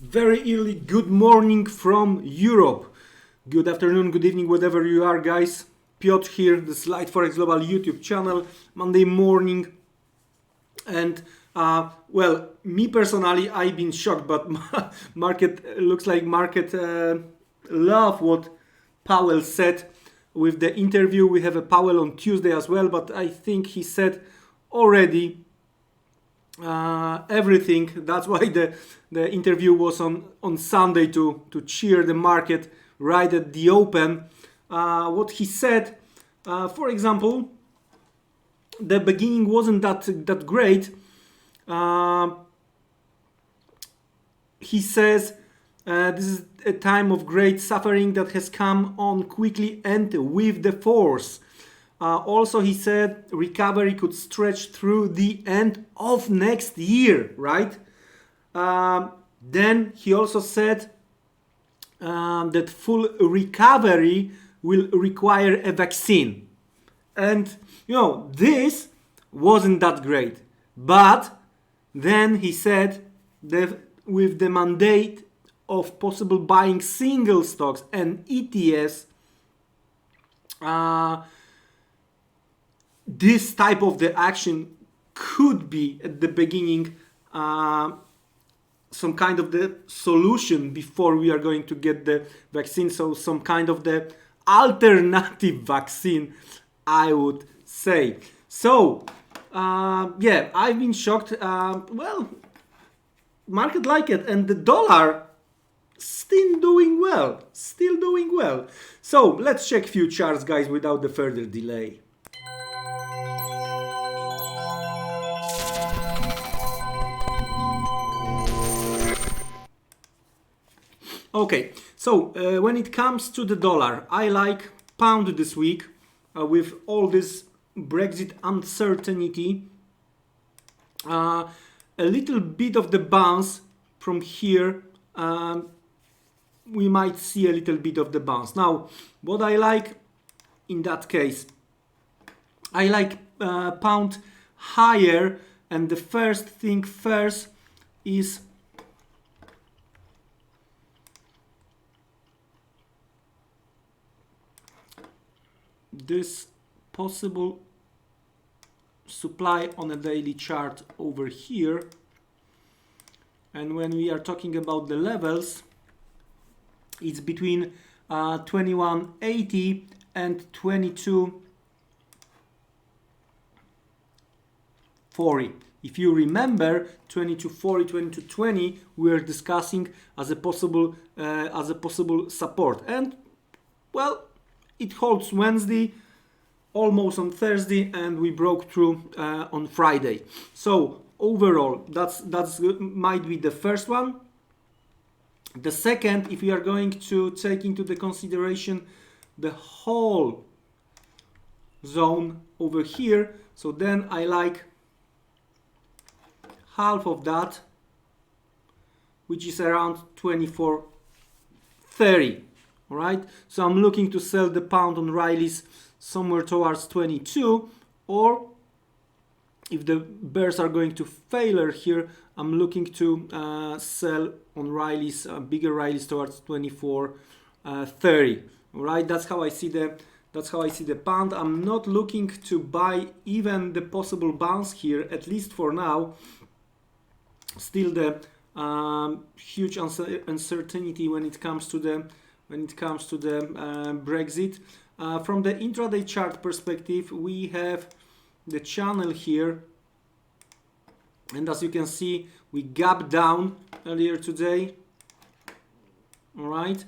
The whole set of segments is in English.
Very early good morning from Europe. Good afternoon, good evening, whatever you are, guys. Piotr here, the Slide Forex Global YouTube channel, Monday morning. And well, me personally, I've been shocked, but market looks like market love what Powell said with the interview. We have a Powell on Tuesday as well, but I think he said already everything. That's why the interview was on Sunday to cheer the market right at the open. What he said, for example, the beginning wasn't that great. He says this is a time of great suffering that has come on quickly and with the force. Also, he said recovery could stretch through the end of next year, right? Then he also said that full recovery will require a vaccine. And, you know, this wasn't that great. But then he said that with the mandate of possible buying single stocks and ETFs, this type of the action could be at the beginning some kind of the solution before we are going to get the vaccine. So some kind of the alternative vaccine, I would say. So yeah, I've been shocked. Well, market like it, and the dollar still doing well. So let's check few charts, guys, without the further delay. Okay, so when it comes to the dollar, I like pound this week with all this Brexit uncertainty. A little bit of the bounce from here. We might see a little bit of the bounce. Now, what I like in that case, I like pound higher, and the first thing first is this possible supply on a daily chart over here. And when we are talking about the levels, it's between 2180 and 2240. If you remember, 2240, 2220, we are discussing as a possible support. And well, it holds Wednesday, almost on Thursday, and we broke through on Friday. So overall, that's might be the first one. The second, if we are going to take into the consideration the whole zone over here, so then I like half of that, which is around 2430. All right, so I'm looking to sell the pound on Riley's somewhere towards 22, or if the bears are going to failure here, I'm looking to sell on Riley's, bigger Riley's towards 2430. All right, that's how I see the pound. I'm not looking to buy even the possible bounce here, at least for now. Still the huge uncertainty when it comes to the Brexit. From the intraday chart perspective, we have the channel here, and as you can see, we gapped down earlier today. All right,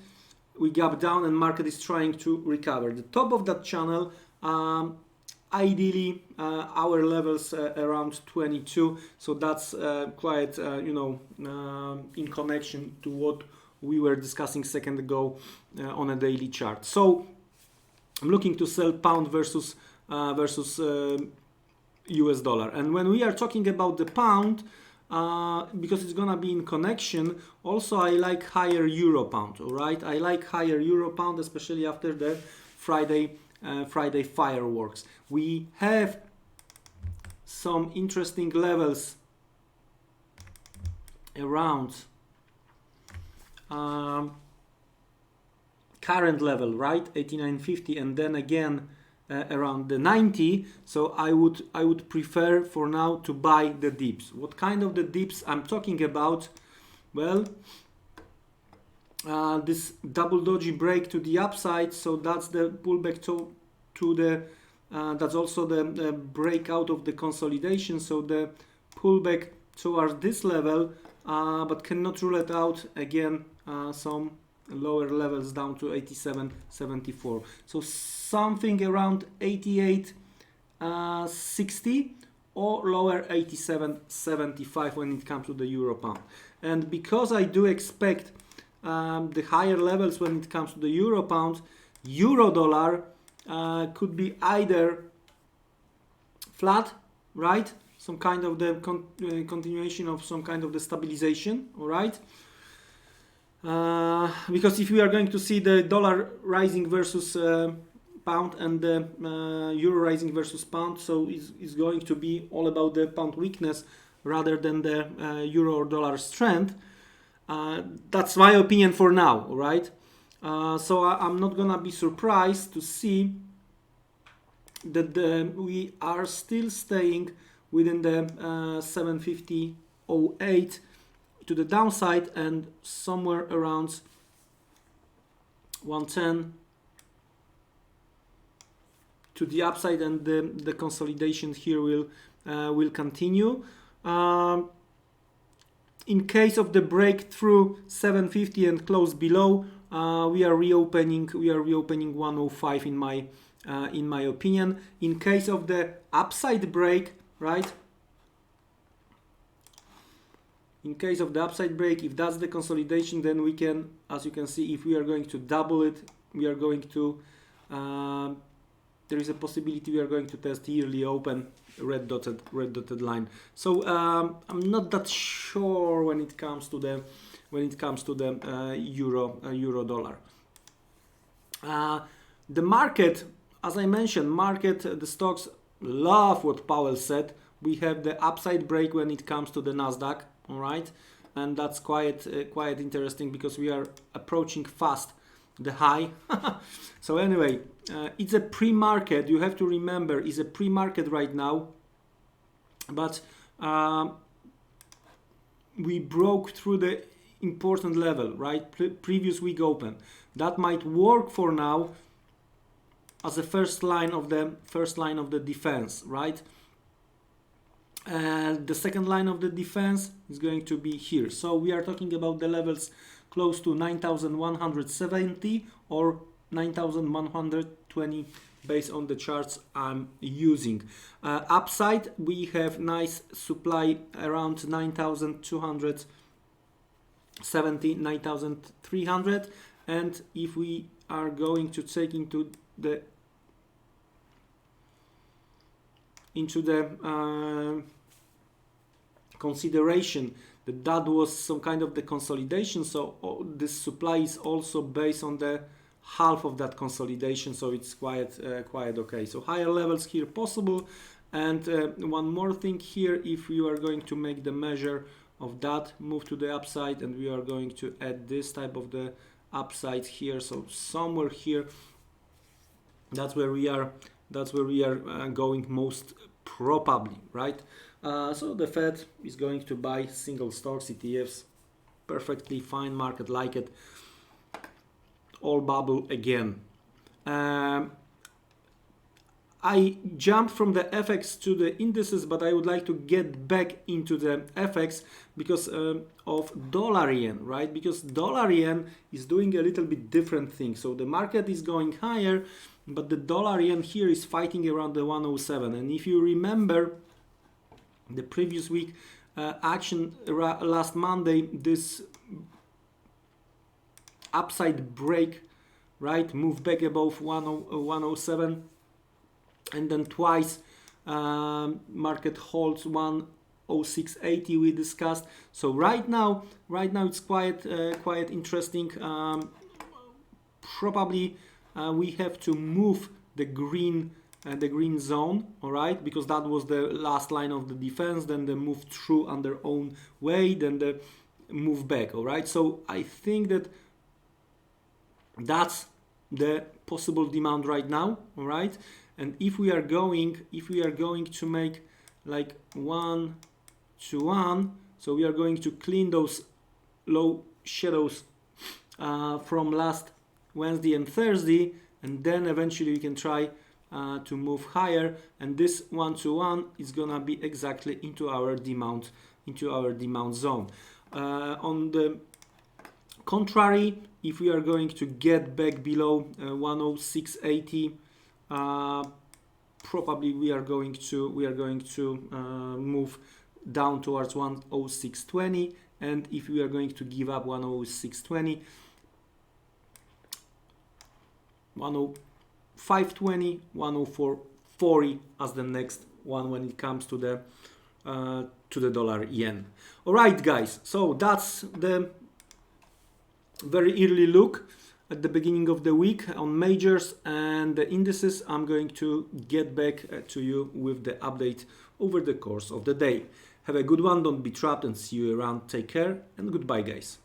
we gapped down, and market is trying to recover. The top of that channel, ideally, our levels around 22. So that's quite, in connection to what we were discussing a second ago on a daily chart. So I'm looking to sell pound versus US dollar. And when we are talking about the pound, because it's gonna be in connection, also I like higher euro pound. All right, I like higher euro pound, especially after the Friday fireworks. We have some interesting levels around current level, right, 89.50, and then again around the 90. So I would prefer for now to buy the dips. What kind of the dips I'm talking about? Well, this double doji break to the upside, so that's the pullback to the that's also the breakout of the consolidation, so the pullback towards this level, but cannot rule it out again, some lower levels down to 87.74, so something around 88.60 or lower 87.75 when it comes to the euro pound. And because I do expect the higher levels when it comes to the euro pound, euro dollar could be either flat, right, some kind of the continuation of some kind of the stabilization, all right, because if we are going to see the dollar rising versus pound and the euro rising versus pound, so it's going to be all about the pound weakness rather than the euro or dollar strength. That's my opinion for now, all right. So I'm not gonna be surprised to see that we are still staying within the 750.08 to the downside and somewhere around 110 to the upside, and the consolidation here will continue. In case of the breakthrough 750 and close below, we are reopening 105 in my opinion. In case of the upside break, right? In case of the upside break, if that's the consolidation, then we can, as you can see, if we are going to double it, we are going to, there is a possibility we are going to test yearly open red dotted line. So I'm not that sure when it comes to the euro dollar. The market, as I mentioned, the stocks love what Powell said. We have the upside break when it comes to the Nasdaq, all right, and that's quite interesting because we are approaching fast the high. So anyway, it's a pre-market. You have to remember, it's a pre-market right now, but we broke through the important level, right? Previous week open. That might work for now as a first line of the defense, right? And the second line of the defense is going to be here. So we are talking about the levels close to 9,170 or 9,120 based on the charts I'm using. Upside, we have nice supply around 9,270, 9,300, and if we are going to take into the consideration that was some kind of the consolidation, so this supply is also based on the half of that consolidation, so it's quite okay. So higher levels here possible. And one more thing here, if you are going to make the measure of that move to the upside, and we are going to add this type of the upside here, so somewhere here, that's where we are going most probably, right? So the Fed is going to buy single stocks, ETFs, perfectly fine, market like it. All bubble again. I jumped from the FX to the indices, but I would like to get back into the FX because of dollar yen, right? Because dollar yen is doing a little bit different thing. So the market is going higher, but the dollar yen here is fighting around the 107. And if you remember the previous week action last Monday, this upside break, right, move back above 107, and then twice market holds 106.80 we discussed. So right now it's quite interesting. Probably we have to move the green zone, all right, because that was the last line of the defense. Then they moved through on their own way. Then the move back. All right, so I think that that's the possible demand right now. All right, and if we are going to make like 1 to 1, so we are going to clean those low shadows from last Wednesday and Thursday, and then eventually we can try to move higher, and this 1 to 1 is gonna be exactly into our demand zone. On the contrary, if we are going to get back below 106.80, probably we are going to move down towards 106.20, and if we are going to give up 106.20, 105.20, 104.40 as the next one when it comes to the dollar yen. All right, guys, so that's the very early look at the beginning of the week on majors and the indices. I'm going to get back to you with the update over the course of the day. Have a good one, don't be trapped, and see you around. Take care and goodbye, guys.